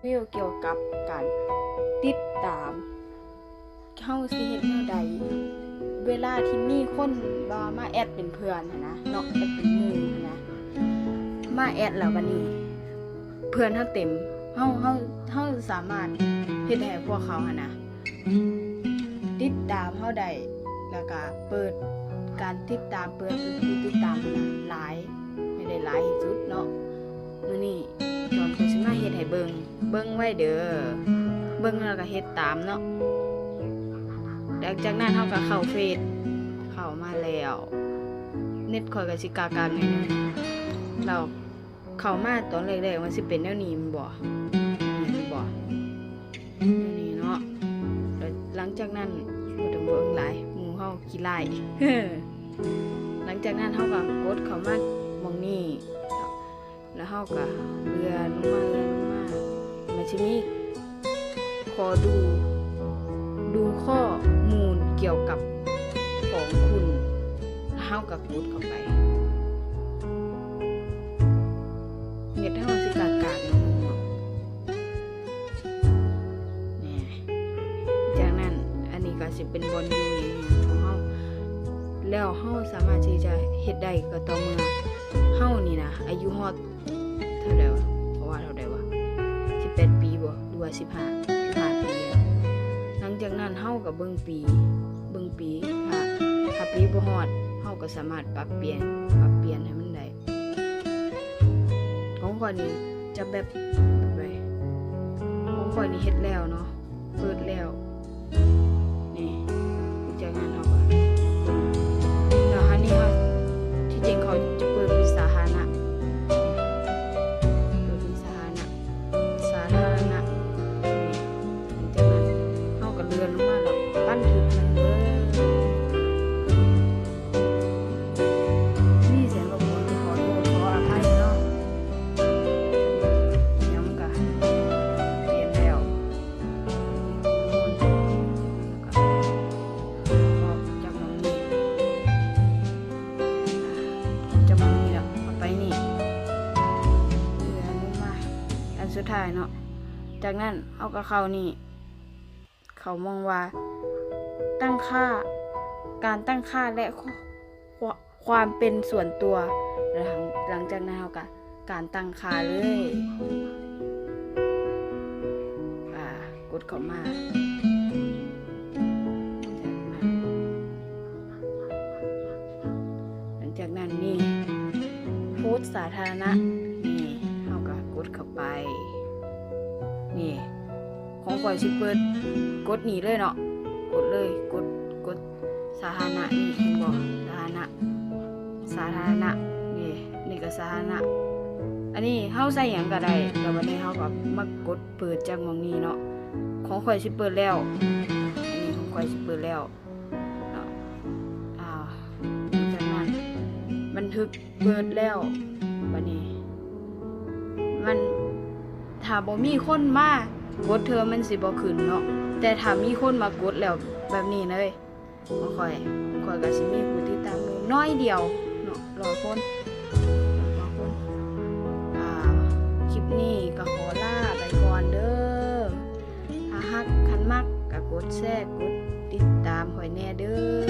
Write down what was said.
วิวเกี่ยวกับการติดตามเฮาสิเฮ็ดแนวใดเวลาที่มีคนบ่มาแอดเป็นเพื่อนนะเนาะแอดเป็นหมู่นะมาแอดแล้วบัดนี้เพื่อนเฮาเต็มเฮาสามารถเฮ็ดให้พวกเขานะติดตามเฮาได้แล้วก็เปิดการติดตามเปิดผู้ติดตามหลายให้ได้หลายที่สุดเนาะมื้อนี้จอนก็สิมาเฮ็ดให้เบิ่งไว้เด้อเบิ่งแล้วก็เฮ็ดตามเนาะหลังจากนั้นเฮาก็เข้าเฟซเข้ามาแล้วเน็ตข่อยก็สิกากๆนิดนึงเราเข้ามาตอนแรกๆมันสิเป็นแนวนี้มันบ่นี่เนาะแล้วหลังจากนั้นบ่ต้องเบิ่งหลายหมู่เฮาขี้ร้าย หลังจากนั้นเฮาก็กดเข้ามาหม้องนี้แล้วเฮาก็เลื่อนลงมามันสิมีขอดูข้อมูลเกี่ยวกับของคุณแล้วเฮาก็กดเข้าไปเน็ตเฮาสิกากๆเนาะนี่จากนั้นอันนี้ก็สิเป็นบนอยู่อย่างเงี้ยของเฮาแล้วเฮาสามารถที่จะเฮ็ดได้ก็ต่อเมื่อเฮานี่นะอายุฮอดเท่าใดวะเพราะว่าเท่าใดวะ18ปีบ่หรือว่า15ปีแล้วหลังจากนั้นเฮาก็เบิ่งปีถ้าปีบ่ฮอดเฮาก็สามารถปรับเปลี่ยนให้มันได้ของข้อยนี่จะแบบไปของข้อยนี่เฮ็ดแล้วเนาะเปิดแล้วนี่จากนั้นเฮาก็แล้วอันนี้เฮาที่จริงเขาจะเปิดเป็นสาธารณะนี่จากนั้นเฮาก็เลื่อนลงมาแล้วบันทึกมันนี่เสียงรบกวนขอโทษขออภัยเนาะยังก็เปลี่ยนแล้วออกจากหม้องนี้แล้วเอาไปนี่เลื่อนลงมาอันสุดท้ายเนาะจากนั้นเอาก็เข้านี่เขามองว่าการตั้งค่าและความเป็นส่วนตัวหลังจากนั้นเขาก็การตั้งค่าเลยกดเข้ามาหลังจากนั้นนี่โพสต์สาธารณะนี่เขาก็กดเข้าไปนี่ของข่อยสิเปิดกดนี่เลยเนาะกดเลยกดสาธารณะนี่เห็นบ่สาธารณะนี่ก็สาธารณะอันนี้เฮาใส่หยังก็ได้แล้ววันนี้เฮาก็มากดเปิดจากหม้องนี้เนาะของข่อยสิเปิดแล้วอันนี้ของข่อยสิเปิดแล้วเนาะจากนั้นบันทึกเปิดแล้วบัดนี้มันถ้าบ่มีคนมากดเธอมันสิบ่ขึ้นเนาะแต่ถ้ามีคนมากดแล้วแบบนี้เลยบ่ค่อยก็สิมีผู้ติดตามน้อยเดียวเนาะ100 คนคลิปนี้ก็ขอลาไปก่อนเด้อถ้าฮักคันมักก็กดแชร์กดติดตามข่อยแน่เด้อ